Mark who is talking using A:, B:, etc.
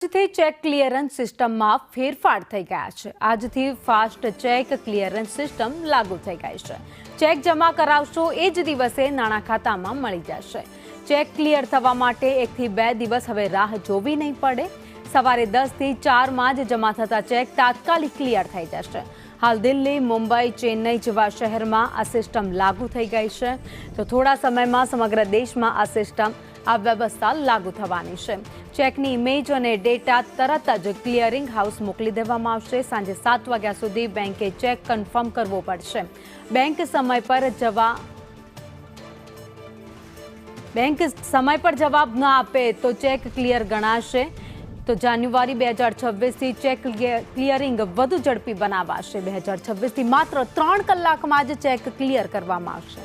A: આજથી check clearance સિસ્ટમમાં ફેરફાર થઈ ગયા છે। આજથી ફાસ્ટ ચેક ક્લિયરન્સ સિસ્ટમ લાગુ થઈ ગઈ છે। ચેક જમા કરાવશો એ જ દિવસે નાણાં ખાતામાં મળી જશે। ચેક ક્લિયર થવા માટે 1 થી 2 દિવસ હવે રાહ જોવી નહીં પડે। સવારે 10 થી 4 માં જ જમા થતા ચેક તાત્કાલિક ક્લિયર થઈ જશે। હાલ દિલ્હી, મુંબઈ, ચેન્નઈ જેવા શહેરમાં આ સિસ્ટમ લાગુ થઈ ગઈ છે, તો થોડા સમયમાં સમગ્ર દેશમાં આ સિસ્ટમ આ વ્યવસ્થા લાગુ થવાની છે। ચેકની ઇમેજ અને ડેટા તરત જ ક્લિયરિંગ હાઉસ મોકલી દેવામાં આવશે। સાંજે 7 વાગ્યા સુધી બેંકે ચેક કન્ફર્મ કરવો પડશે। બેંક સમય પર જવાબ ન આપે તો ચેક ક્લિયર ગણાશે। તો જાન્યુઆરી 2026થી ચેક ક્લિયરિંગ વધુ ઝડપી બનાવાશે। 2026થી માત્ર 3 કલાકમાં જ ચેક ક્લિયર કરવામાં આવશે।